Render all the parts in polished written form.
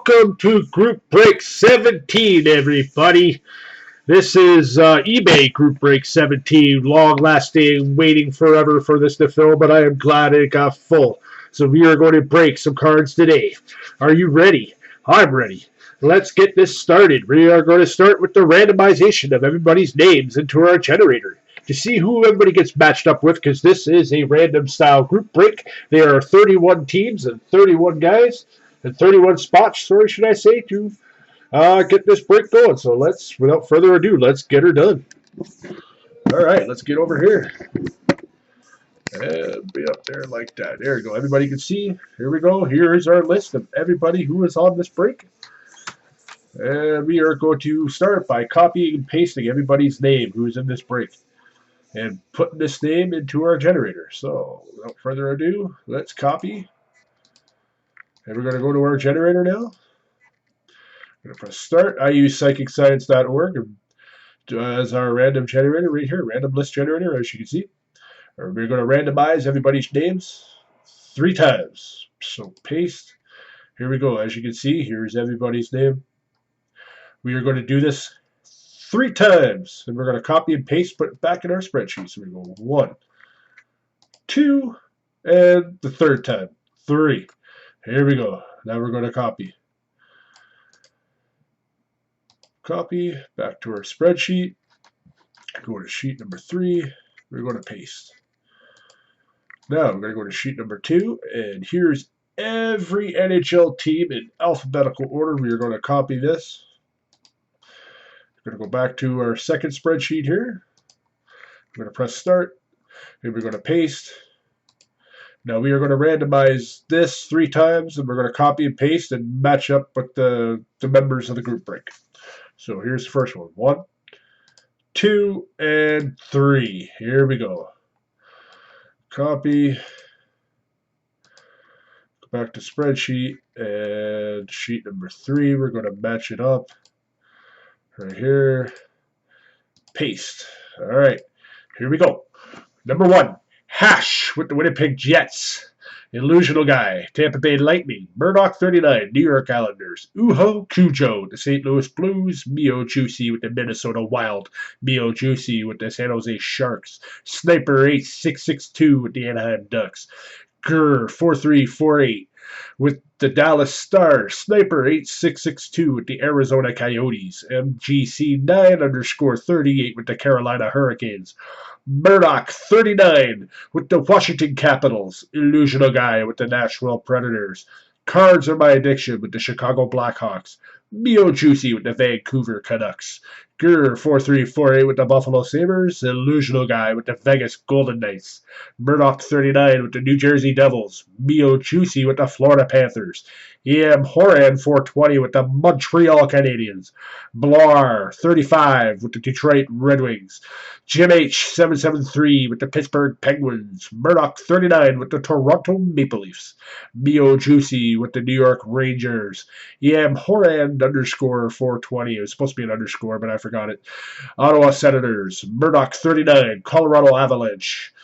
welcome to Group Break 17, everybody. This is eBay Group Break 17, long lasting, waiting forever for this to fill, but I am glad it got full. So we are going to break some cards today. Are you ready? I'm ready. Let's get this started. We are going to start with the randomization of everybody's names into our generator to see who everybody gets matched up with, because this is a random style group break. There are 31 teams and 31 guys and 31 spots, sorry, should I say, to get this break going. So let's, without further ado, let's get her done. All right, let's get over here. And be up there like that. There we go. Everybody can see. Here we go. Here is our list of everybody who is on this break. And we are going to start by copying and pasting everybody's name who is in this break and putting this name into our generator. So without further ado, let's copy. And we're going to go to our generator now. I'm going to press start. I use psychicscience.org as our random generator right here, random list generator, as you can see. We're going to randomize everybody's names 3 times. So paste. Here we go. As you can see, here's everybody's name. We are going to do this 3 times. And we're going to copy and paste, put it back in our spreadsheet. So we go 1, 2, and the 3rd time. 3. Here we go. Now we're going to copy. Copy back to our spreadsheet. Go to sheet number 3. We're going to paste. Now we're going to go to sheet number 2, and here's every NHL team in alphabetical order. We are going to copy this. We're going to go back to our 2nd spreadsheet here. We're going to press start, and we're going to paste. Now we are going to randomize this 3 times, and we're going to copy and paste and match up with the members of the group break. So here's the first one. 1, 2, and 3. Here we go. Copy. Go back to spreadsheet, and sheet number 3. We're going to match it up right here. Paste. All right. Here we go. Number 1. Hash with the Winnipeg Jets. Illusional Guy, Tampa Bay Lightning. Murdoch 39, New York Islanders. Uho Cujo, the St. Louis Blues. Mio Juicy with the Minnesota Wild. Mio Juicy with the San Jose Sharks. Sniper 8662 with the Anaheim Ducks. Grr 4348 with the Dallas Stars. Sniper 8662 with the Arizona Coyotes. MGC 9_38 with the Carolina Hurricanes. Murdoch 39 with the Washington Capitals. Illusional Guy with the Nashville Predators. Cards Are My Addiction with the Chicago Blackhawks. Mio Juicy with the Vancouver Canucks. Grr 4348 with the Buffalo Sabres. Illusional Guy with the Vegas Golden Knights. Murdoch 39 with the New Jersey Devils. Mio Juicy with the Florida Panthers. EM Horan 420 with the Montreal Canadiens. Blar 35 with the Detroit Red Wings. Jim H 773 with the Pittsburgh Penguins. Murdoch 39 with the Toronto Maple Leafs. Mio Juicy with the New York Rangers. EM Horan _420. It was supposed to be an underscore, but I forgot it. Ottawa Senators. Murdoch 39. Colorado Avalanche.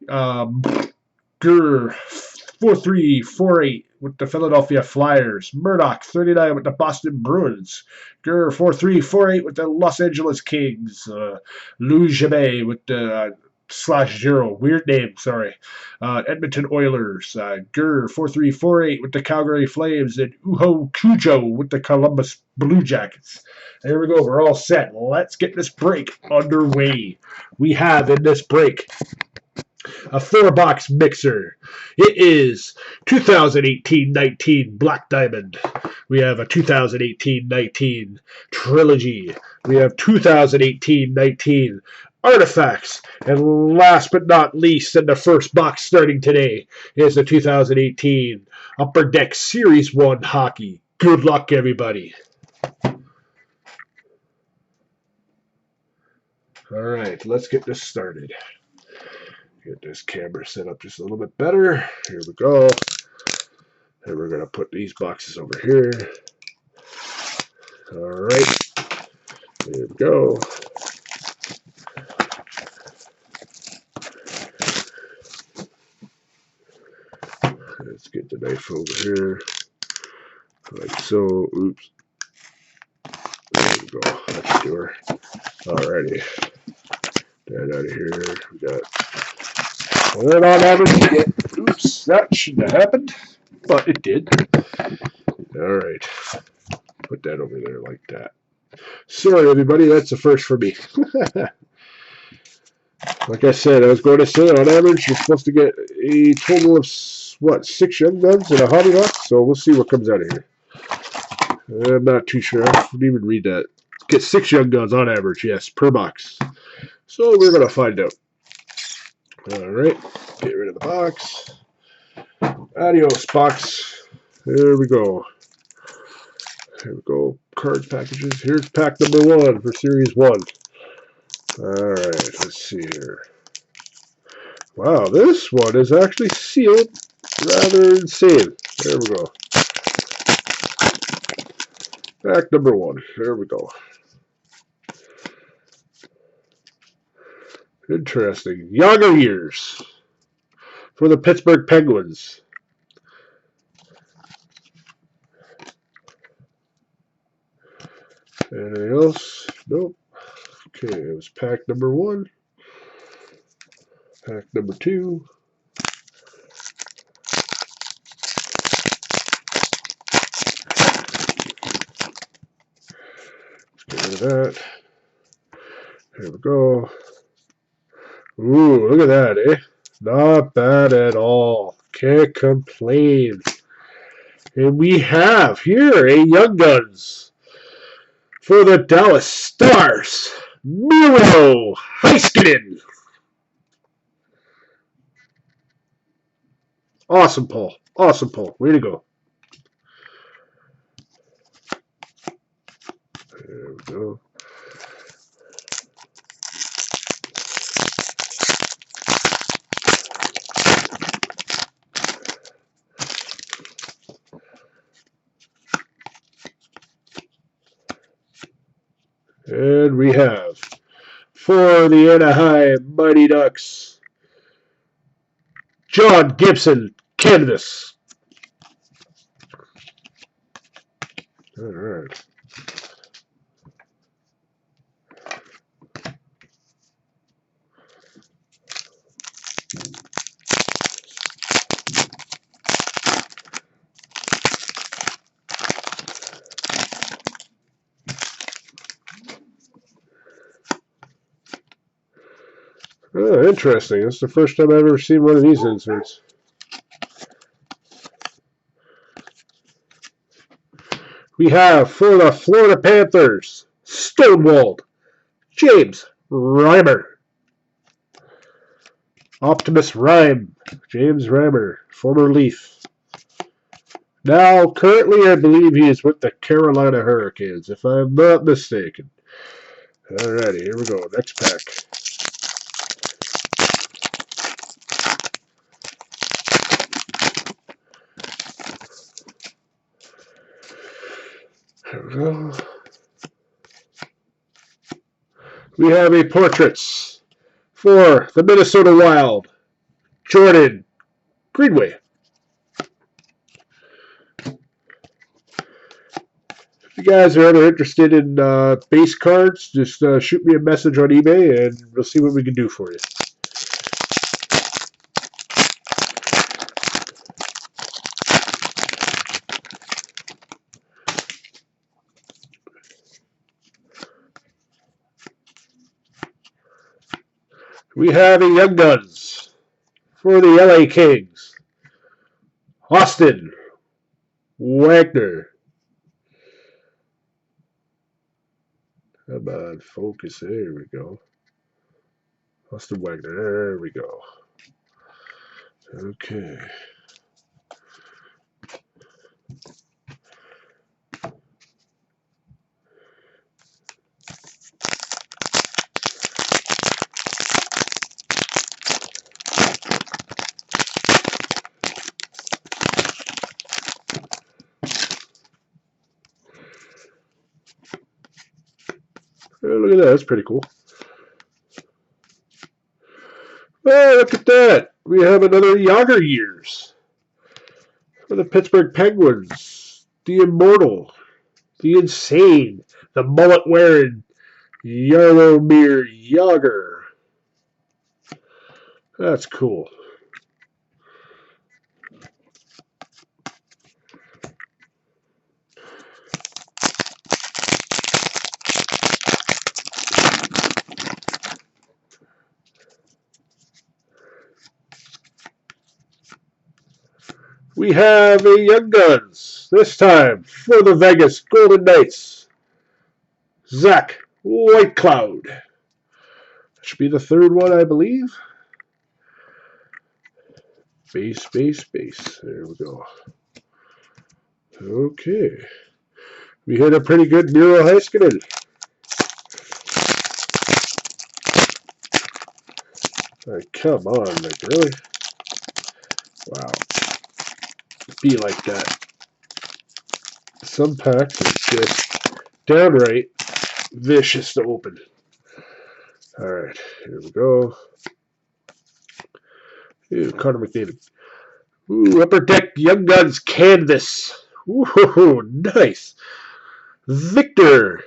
Grr 4348 with the Philadelphia Flyers. Murdoch 39 with the Boston Bruins. Grr 4348 with the Los Angeles Kings. Lou Jabet with the /0. Weird name, sorry. Edmonton Oilers. Grr 4348 with the Calgary Flames. And Uho Cujo with the Columbus Blue Jackets. There we go. We're all set. Let's get this break underway. We have in this break a 4-box mixer. It is 2018-19 Black Diamond. We have a 2018-19 Trilogy. We have 2018-19 Artifacts. And last but not least, in the first box starting today, is the 2018 Upper Deck Series 1 Hockey. Good luck, everybody. All right, let's get this started. Get this camera set up just a little bit better. Here we go. And we're going to put these boxes over here. All right. Here we go. Let's get the knife over here. Like so. Oops. There we go. That should do her. Alrighty. That out of here. We got one on average again. Oops. That shouldn't have happened, but it did. Alright. Put that over there like that. Sorry, everybody. That's the first for me. Like I said, I was going to say, on average, you're supposed to get a total of, what, 6 young guns in a hobby box? So we'll see what comes out of here. I'm not too sure. I didn't even read that. Get 6 young guns on average, yes, per box. So we're going to find out. Alright, get rid of the box. Adios, box. There we go. Here we go. Card packages. Here's pack number 1 for Series 1. Alright, let's see here. Wow, this one is actually sealed. Rather insane. There we go. Pack number 1. There we go. Interesting. Younger years for the Pittsburgh Penguins. Anything else? Nope. Okay, it was pack number 1. Pack number 2. Let's get rid of that. Here we go. Ooh, look at that, eh? Not bad at all. Can't complain. And we have here a Young Guns for the Dallas Stars, Miro Heiskanen. Awesome pull. Awesome pull. Way to go. There we go. And we have, for the Anaheim Mighty Ducks, John Gibson, canvas. All right. Oh, interesting. This is the first time I've ever seen one of these inserts. We have, for the Florida Panthers, Stonewalled, James Reimer. Optimus Rhyme, James Reimer, former Leaf. Now, currently, I believe he is with the Carolina Hurricanes, if I'm not mistaken. Alrighty, here we go. Next pack. There we go. We have a portraits for the Minnesota Wild, Jordan Greenway. If you guys are ever interested in base cards, just shoot me a message on eBay and we'll see what we can do for you. We have a Young Guns for the LA Kings, Austin Wagner. Come on, focus. There we go. Austin Wagner. There we go. Okay. Oh, look at that. That's pretty cool. Oh, look at that. We have another Yager Years for the Pittsburgh Penguins. the immortal, the insane, the mullet-wearing Jaromir Jagr. That's cool. We have a Young Guns, this time for the Vegas Golden Knights. Zach Whitecloud. That should be the third one, I believe. Base, base, base. There we go. Okay. We hit a pretty good Miro Heiskanen. Like, come on, like, really? Wow. Be like that. Some packs are just downright vicious to open. Alright, here we go. Ooh, Connor McDavid. Ooh, Upper Deck Young Guns Canvas. Ooh, nice. Victor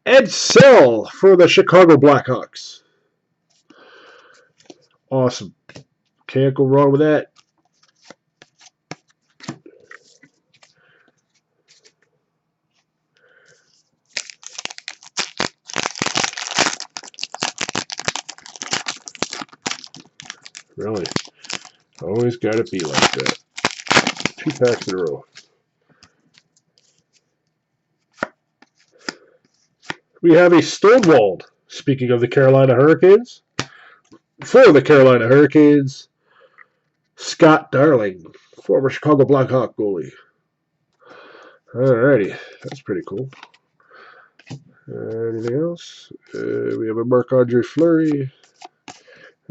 Edsel for the Chicago Blackhawks. Awesome. Can't go wrong with that. Really. Always got to be like that. 2 packs in a row. We have a Stonewalled, speaking of the Carolina Hurricanes. For the Carolina Hurricanes, Scott Darling, former Chicago Blackhawk goalie. Alrighty, that's pretty cool. Anything else? We have a Marc-Andre Fleury.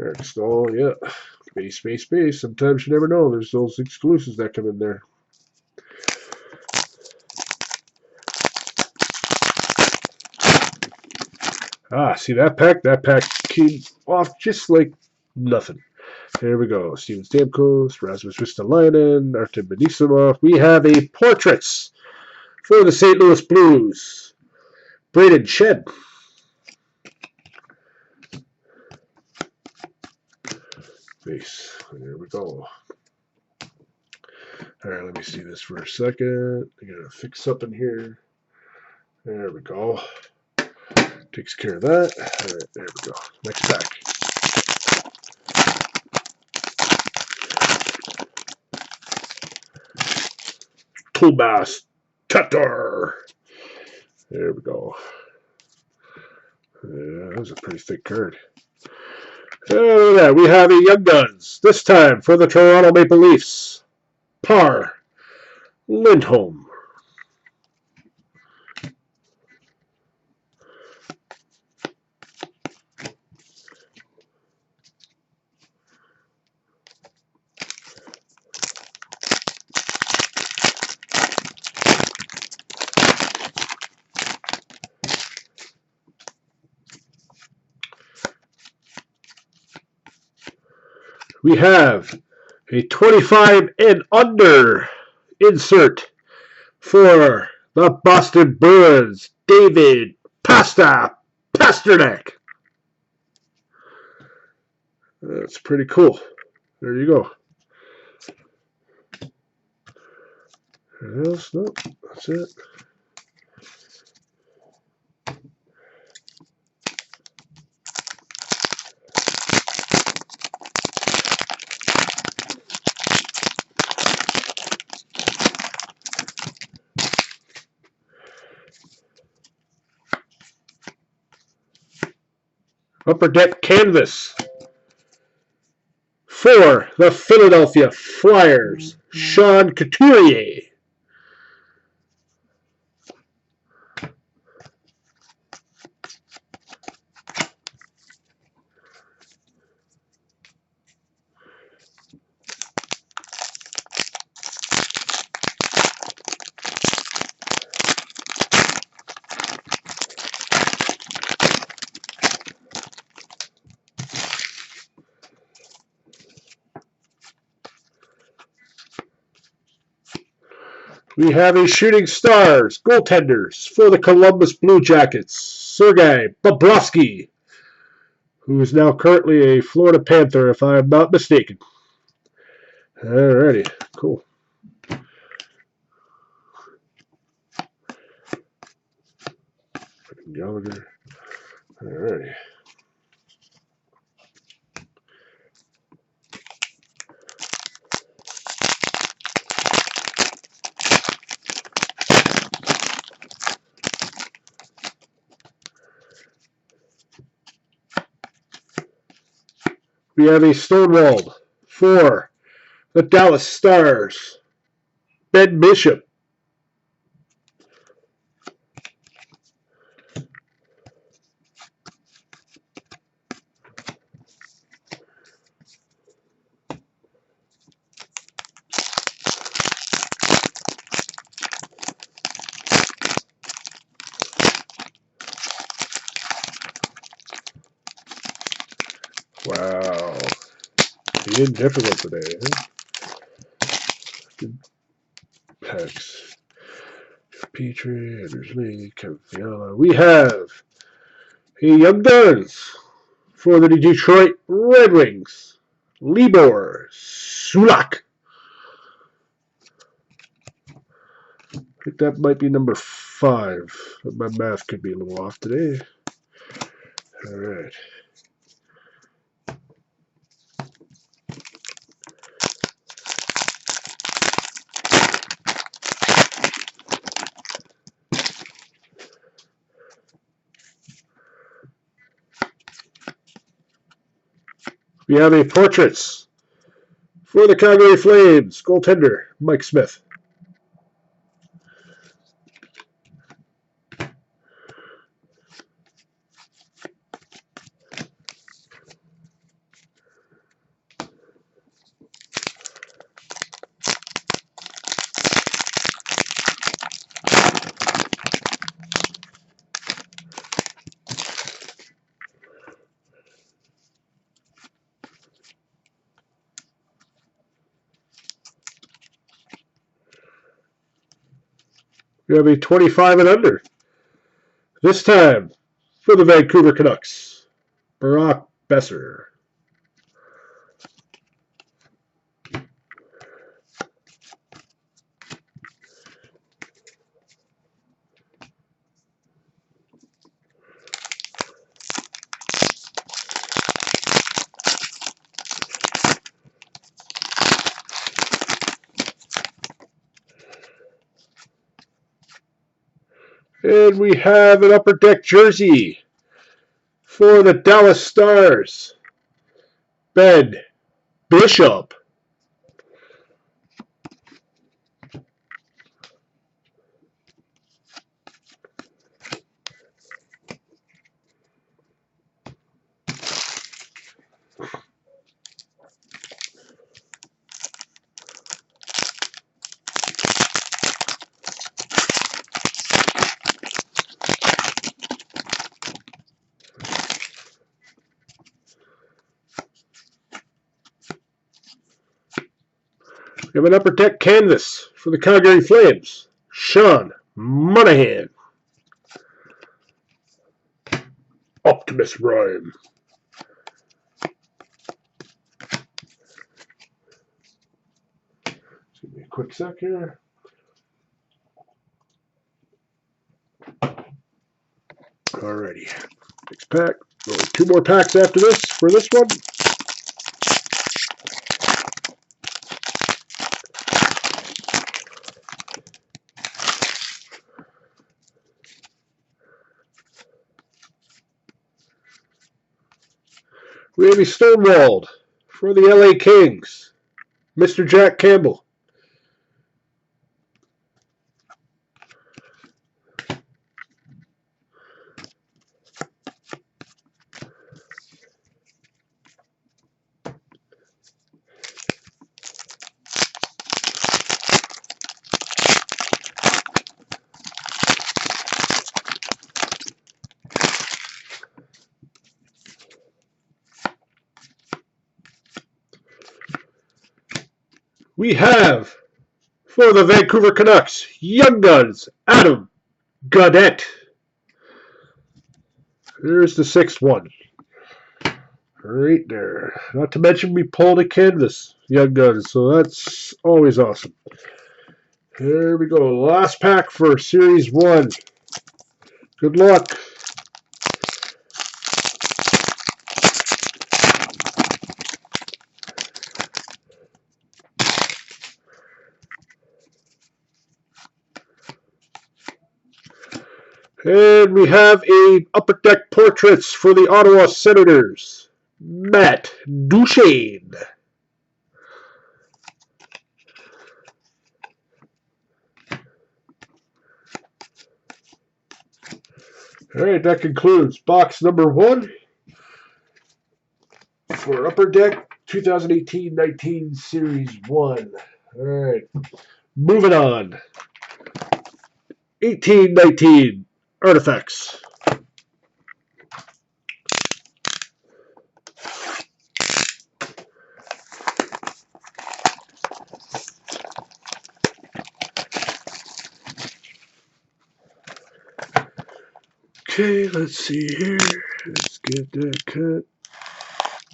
Eric Stahl, yeah. Space, space, space. Sometimes you never know. There's those exclusives that come in there. Ah, see that pack? That pack came off just like nothing. Here we go. Steven Stamkos, Rasmus Ristolainen, Artem Benisimov. We have a Portraits for the St. Louis Blues. Braden Shed. Base. There we go. Alright, let me see this for a second. I gotta fix up in here. There we go. Takes care of that. Alright, there we go. Next pack. Toolbass Tatar. There we go. Yeah, that was a pretty thick card. Look at that. We have a Young Guns. This time for the Toronto Maple Leafs. Par Lindholm. We have a 25 and under insert for the Boston Bruins, David Pasternak. That's pretty cool. There you go. Anything else? Nope. That's it. Upper Deck Canvas for the Philadelphia Flyers, Sean Couturier. We have a Shooting Stars goaltenders for the Columbus Blue Jackets, Sergei Bobrovsky, who is now currently a Florida Panther, if I am not mistaken. Alrighty, cool. Gallagher. Alrighty. We have a Stonewalled for the Dallas Stars, Ben Bishop. Wow. Being difficult today, huh? Good packs. Petrie, Anders Lee, Kevin Fiala. We have a Young Guns for the Detroit Red Wings, Libor Sulak. I think that might be number 5. But my math could be a little off today. All right. We have a Portraits for the Calgary Flames, goaltender Mike Smith. We have a 25 and under. This time for the Vancouver Canucks, Brock Besser. And we have an Upper Deck jersey for the Dallas Stars, Ben Bishop. We have an Upper Deck canvas for the Calgary Flames, Sean Monahan. Optimus Prime. Give me a quick sec here. Alrighty. Next pack. Only 2 more packs after this for this one. We have a Stonewalled for the LA Kings, Mr. Jack Campbell. We have For the Vancouver Canucks, Young Guns, Adam Gaudette. There's the sixth one. Right there. Not to mention we pulled a canvas, Young Guns, so that's always awesome. There we go. Last pack for Series 1. Good luck. And we have a Upper Deck Portraits for the Ottawa Senators. Matt Duchene. Alright, that concludes box number 1 for Upper Deck 2018-19 Series 1. Alright, moving on. 18-19 Artifacts. Okay, let's see here. Let's get that cut.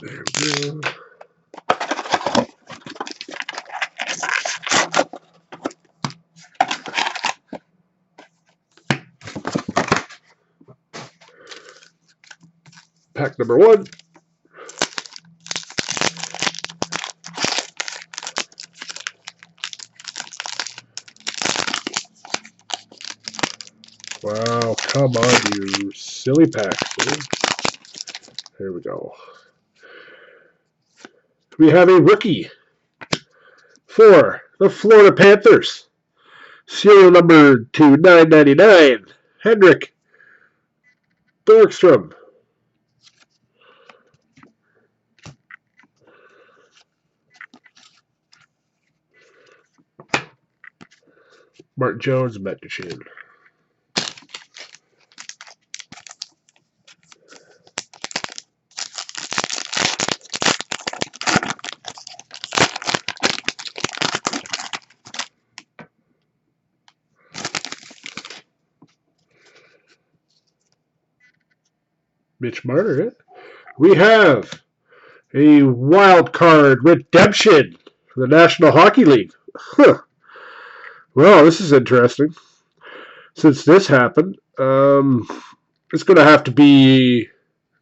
There we go. Pack number 1. Wow, come on, you silly packs. Here we go. We have a rookie for the Florida Panthers. Serial number 2999, Henrik Borgstrom. Martin Jones, Matt Duchene. Mitch Marner. Eh? We have a wild card redemption for the National Hockey League. Huh. Well, this is interesting. Since this happened, it's going to have to be,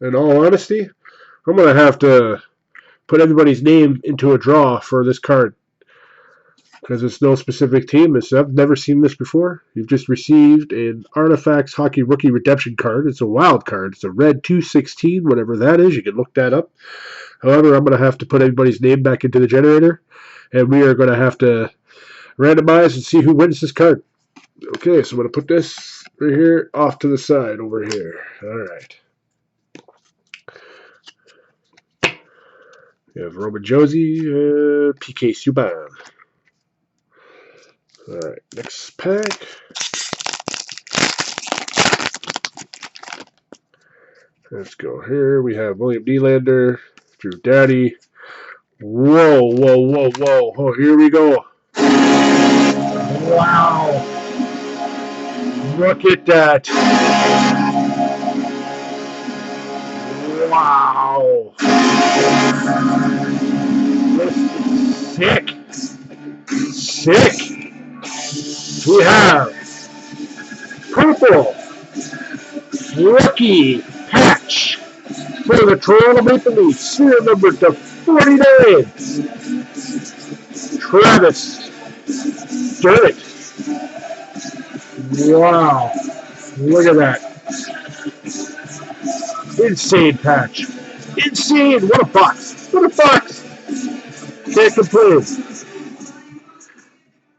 in all honesty, I'm going to have to put everybody's name into a draw for this card. Because it's no specific team. I've never seen this before. You've just received an Artifacts Hockey Rookie Redemption card. It's a wild card. It's a red 216, whatever that is. You can look that up. However, I'm going to have to put everybody's name back into the generator. And we are going to have to randomize and see who wins this card. Okay, so I'm going to put this right here off to the side over here. All right. We have Roman Josie, PK Subban. All right, next pack. Let's go here. We have William Nylander, Drew Doughty. Whoa, whoa, whoa, whoa. Oh, here we go. Wow. Look at that. Wow. This is sick. Sick. We have purple rookie patch for the Toronto Maple Leafs, serial number to 49. Travis Dermott. Wow. Look at that. Insane patch. Insane. What a box. What a box. Can't complain.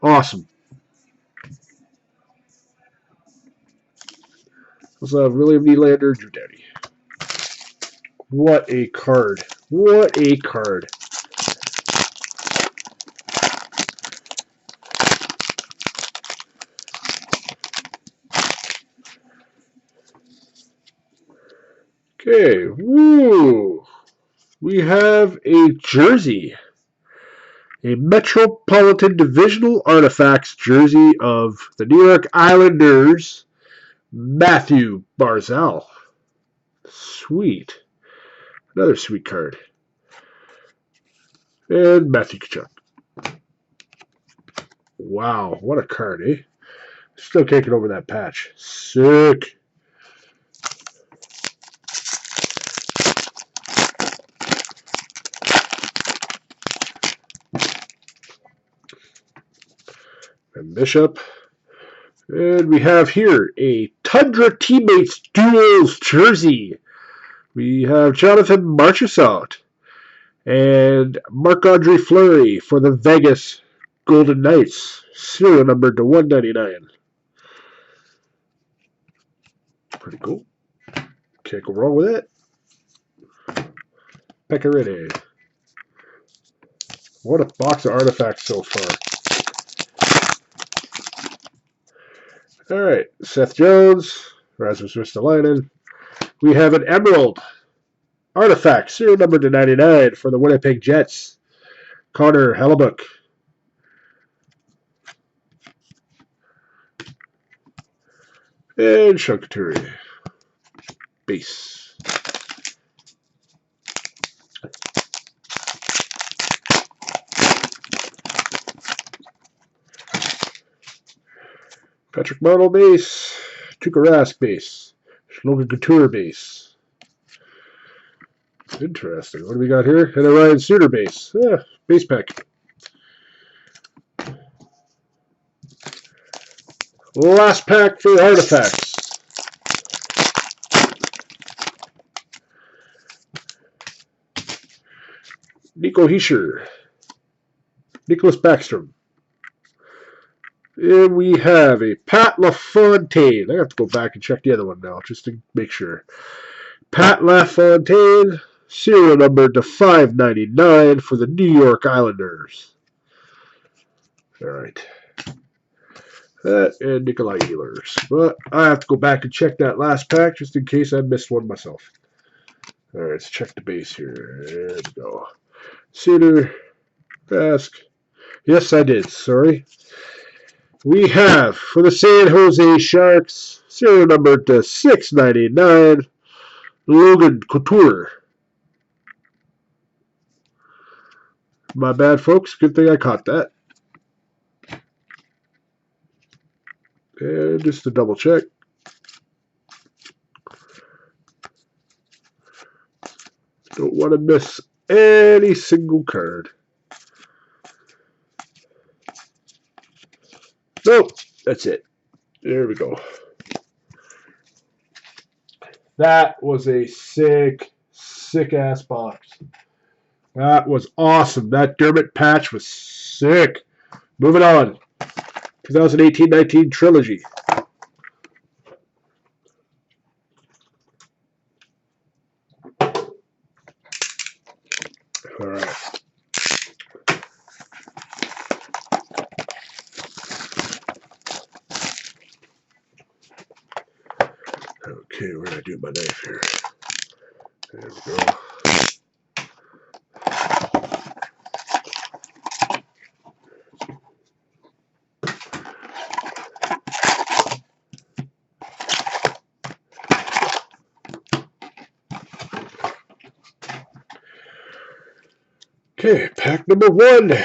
Awesome. Also have William Nylander, Drew Doughty. What a card. What a card. Okay, woo! We have a jersey A Metropolitan Divisional Artifacts jersey of the New York Islanders, Matthew Barzal. Sweet. Another sweet card. And Matthew Tkachuk. Wow, what a card, eh? Still can't get over that patch. Sick. And Bishop. And we have here a Tundra Teammates Duels jersey. We have Jonathan Marchessault and Marc-Andre Fleury for the Vegas Golden Knights. Serial number to 199. Pretty cool. Can't go wrong with it. Pecorino. What a box of artifacts so far. All right, Seth Jones, Rasmus Ristolainen. We have an Emerald Artifact, serial number to 99 for the Winnipeg Jets. Connor Hellebuyck. And Sean Couturier. Base. Patrick Marleau base. Tuukka Rask base. Logan Couture base. Interesting. What do we got here? And a Ryan Suter base. Base pack. Last pack for artifacts. Nico Hischier. Nicholas Backstrom. And we have a Pat LaFontaine. I have to go back and check the other one now, just to make sure. Pat LaFontaine, serial number to 599 for the New York Islanders. All right. That and Nikolai Ehlers. But I have to go back and check that last pack, just in case I missed one myself. All right, let's check the base here. There we go. Suter, Rask. Yes, I did. Sorry. We have, for the San Jose Sharks, serial number to 699, Logan Couture. My bad, folks. Good thing I caught that. And just to double check. Don't want to miss any single card. Nope, that's it. There we go. That was a sick, sick-ass box. That was awesome. That Dermott patch was sick. Moving on. 2018-19 Trilogy. All right. Okay, we're going to do my knife here. There we go. Okay, pack number 1.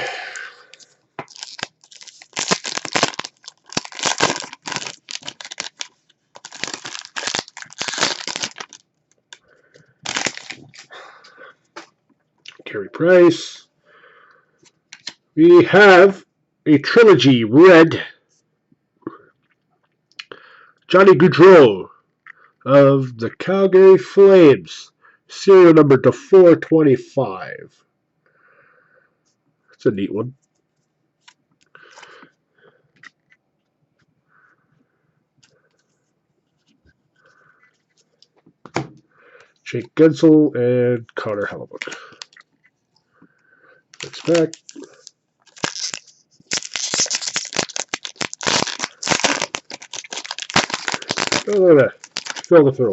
Carey Price. We have a Trilogy red. Johnny Gaudreau of the Calgary Flames. Serial number to 425. That's a neat one. Jake Gensel and Connor Hellebuyck. Next pack. Oh, look at that. Fill the throw.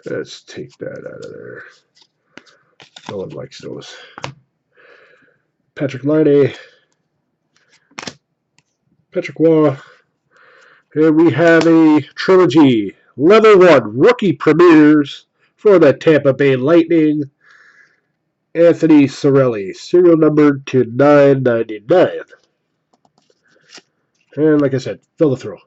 Let's take that out of there. No one likes those. Patrick Laine, Patrick Waugh, and we have a Trilogy Level 1 Rookie Premieres for the Tampa Bay Lightning, Anthony Cirelli, serial numbered to 999. And like I said, fill the throw.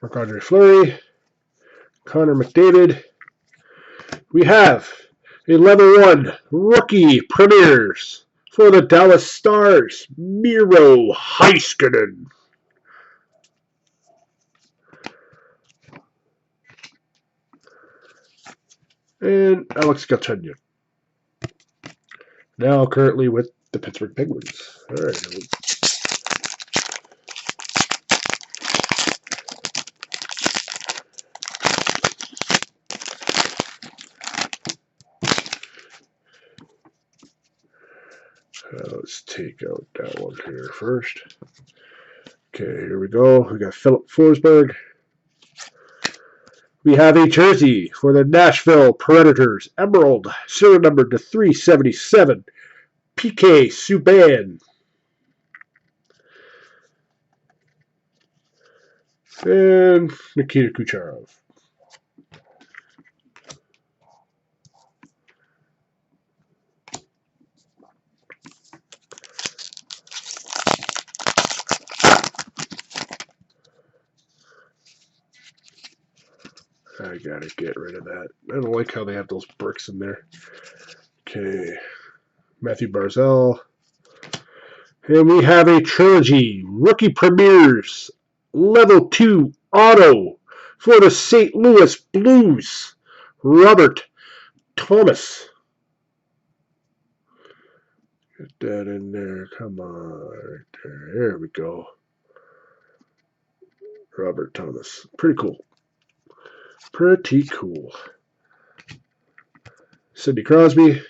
Marc-Andre Fleury, Connor McDavid. We have a Level 1 Rookie Premieres for the Dallas Stars, Miro Heiskanen. And Alex Galchenyuk. Now currently with the Pittsburgh Penguins. All right. Let's take out that one here first. Okay, here we go. We got Philip Forsberg. We have a jersey for the Nashville Predators, Emerald, serial number to 377, PK Subban. And Nikita Kucherov. I gotta get rid of that. I don't like how they have those bricks in there. Okay. Matthew Barzal. And we have a Trilogy Rookie Premieres Level 2 Auto for the St. Louis Blues, Robert Thomas. Get that in there. Come on. Right there. There we go. Robert Thomas. Pretty cool. Pretty cool. Sidney Crosby,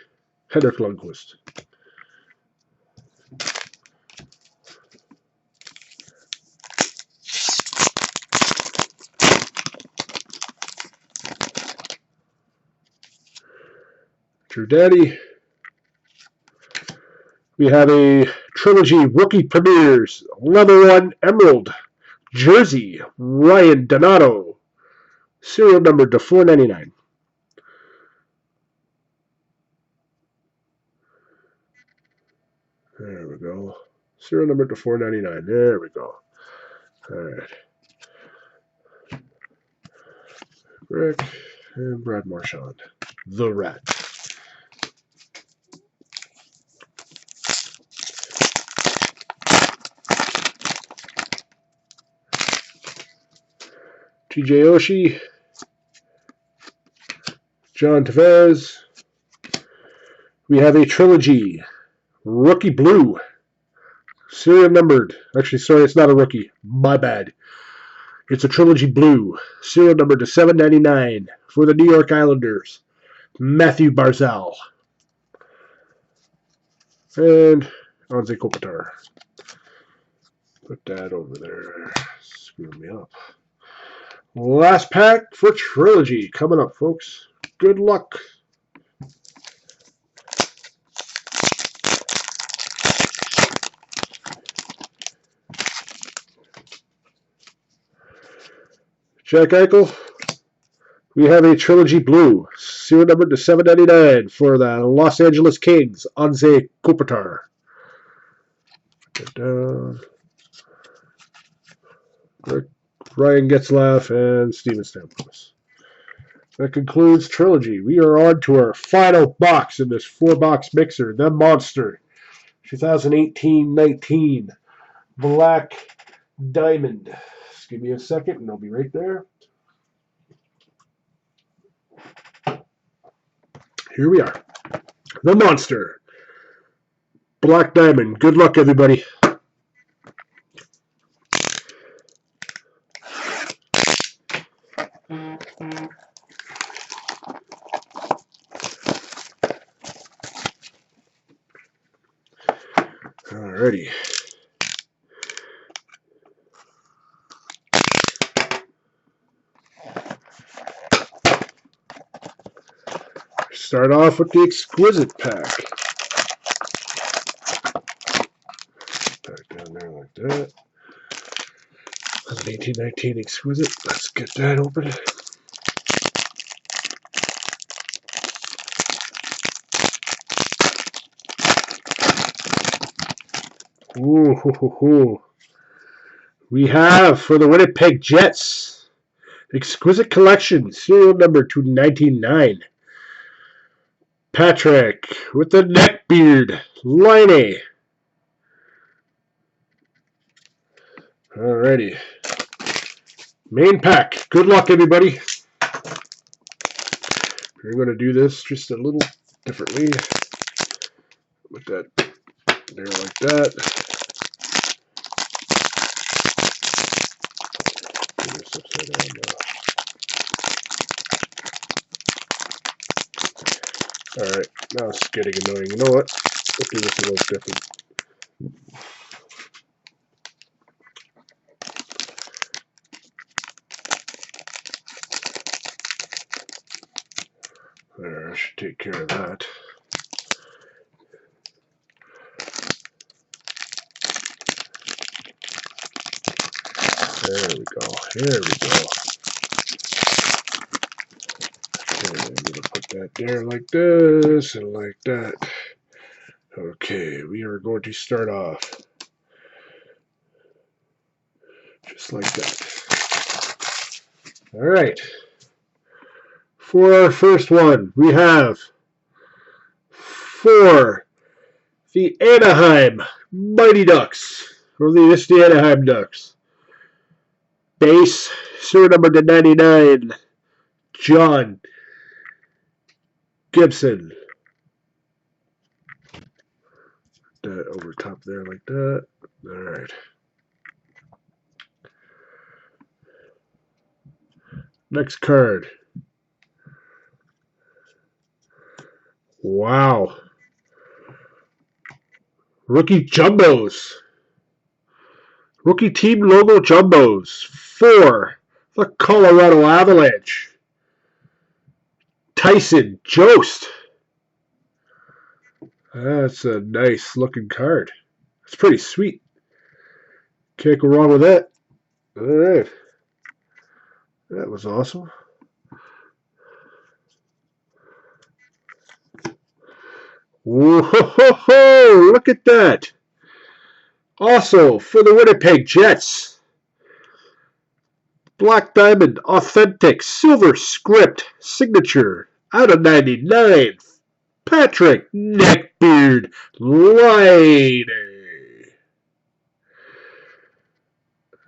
Henrik Lundqvist. Drew Daddy. We have a Trilogy Rookie Premieres Level 1 Emerald Jersey, Ryan Donato, serial number to 499. There we go. Serial number to 499. There we go. All right. Rick and Brad Marchand. The Rat. TJ Oshie. John Tavares. We have a Trilogy Rookie Blue. Serial numbered. Actually, sorry, it's not a rookie. My bad. It's a Trilogy Blue. Serial number to 799 for the New York Islanders, Matthew Barzal. And Anze Kopitar. Put that over there. Screw me up. Last pack for Trilogy coming up, folks. Good luck. Jack Eichel. We have a Trilogy Blue, serial number to 799 for the Los Angeles Kings, Anze Kopitar. Ryan Getzlaf and Steven Stamkos. That concludes Trilogy. We are on to our final box in this 4-box mixer, the Monster 2018-19 Black Diamond. Just give me a second and I'll be right there. Here we are. The Monster. Black Diamond. Good luck, everybody. Alrighty. Start off with the Exquisite pack. Back down there like that. That's an 1819 Exquisite. Let's get that open. Ooh, hoo, hoo, hoo. We have for the Winnipeg Jets, Exquisite Collection, serial number 299. Patrick with the neck beard, Line. Alrighty. Main pack. Good luck, everybody. We're going to do this just a little differently. With that there like that. Put this upside down now. Alright, now it's getting annoying. You know what? Let's do this a little different. There, I should take care of that. There we go. Here we go. Okay, I'm going to put that there like this and like that. Okay, we are going to start off just like that. All right. For our first one, we have for the Anaheim Mighty Ducks, or this the Anaheim Ducks. Base, serial number to 99, John Gibson. That over top there like that. All right. Next card. Wow. Rookie Jumbos. Rookie team logo Jumbos for the Colorado Avalanche. Tyson Jost. That's a nice looking card. It's pretty sweet. Can't go wrong with that. All right. That was awesome. Whoa, look at that. Also, for the Winnipeg Jets, Black Diamond Authentic Silver Script Signature out of 99. Patrick Neckbeard Line.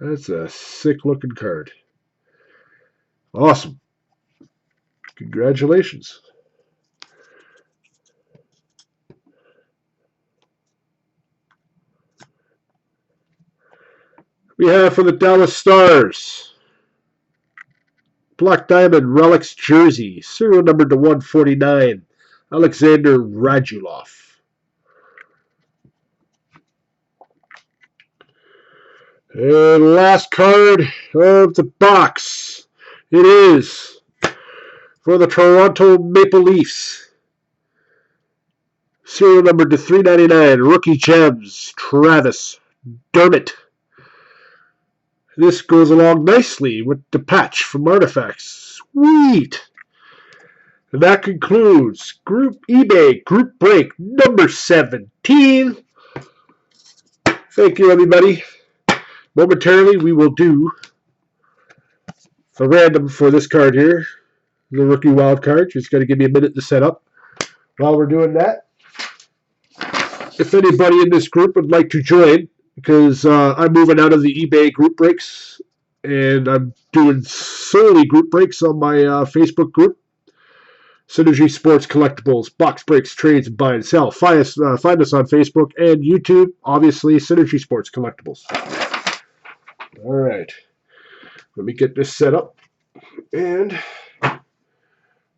That's a sick looking card. Awesome. Congratulations. We have for the Dallas Stars, Black Diamond Relics Jersey, serial number to 149, Alexander Radulov. And last card of the box, it is for the Toronto Maple Leafs, serial number to 399, Rookie Gems, Travis Dermott. This goes along nicely with the patch from Artifacts. Sweet! And that concludes Group eBay Group Break number 17. Thank you, everybody. Momentarily, we will do a random for this card here, the rookie wild card. Just got to give me a minute to set up. While we're doing that, if anybody in this group would like to join, because I'm moving out of the eBay group breaks, and I'm doing solely group breaks on my Facebook group, Synergy Sports Collectibles, Box Breaks, Trades, and Buy and Sell. Find us on Facebook and YouTube, obviously, Synergy Sports Collectibles. All right. Let me get this set up, and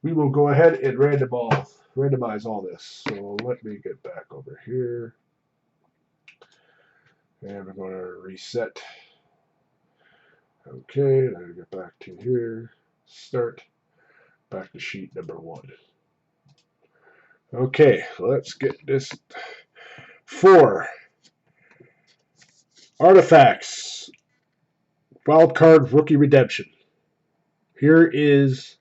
we will go ahead and randomize all this. So let me get back over here. And we're going to reset. Okay, and I get back to here. Start. Back to sheet number 1. Okay, let's get this. 4 artifacts. Wildcard rookie redemption. Here is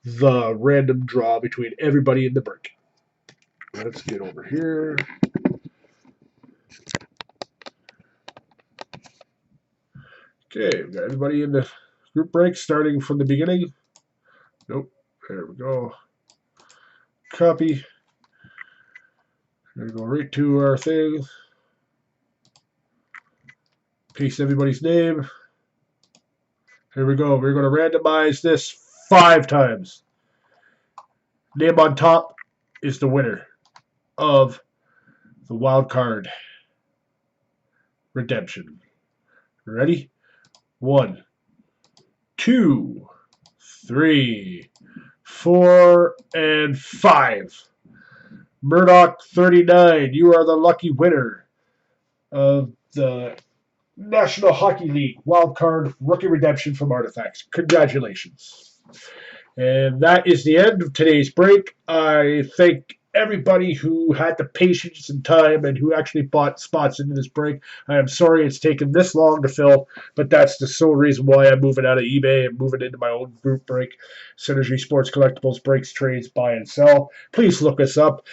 the random draw between everybody in the break. Let's get over here. Okay, we've got everybody in the group break starting from the beginning. Nope, there we go. Copy. We're going to go right to our thing. Paste everybody's name. Here we go. We're going to randomize this 5 times. Name on top is the winner of the wild card redemption. Ready? 1, 2, 3, 4, and 5. Murdoch 39, you are the lucky winner of the National Hockey League wildcard rookie redemption from Artifacts. Congratulations. And that is the end of today's break. I thank everybody who had the patience and time and who actually bought spots into this break. I am sorry it's taken this long to fill, but that's the sole reason why I'm moving out of eBay and moving into my own group break. Synergy Sports Collectibles, breaks, trades, buy and sell. Please look us up.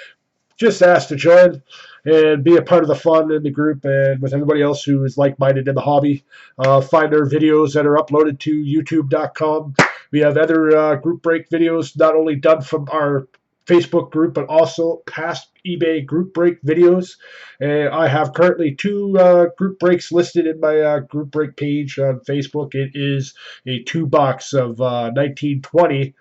Just ask to join and be a part of the fun in the group and with everybody else who is like-minded in the hobby. Find our videos that are uploaded to youtube.com. We have other group break videos not only done from our Facebook group, but also past eBay group break videos. And I have currently 2 group breaks listed in my group break page on Facebook. It is a 2-box of 1920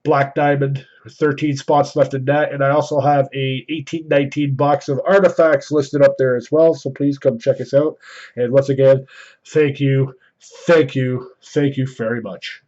Black Diamond with 13 spots left in that, and I also have a 1819 box of artifacts listed up there as well, so please come check us out. And once again, thank you very much.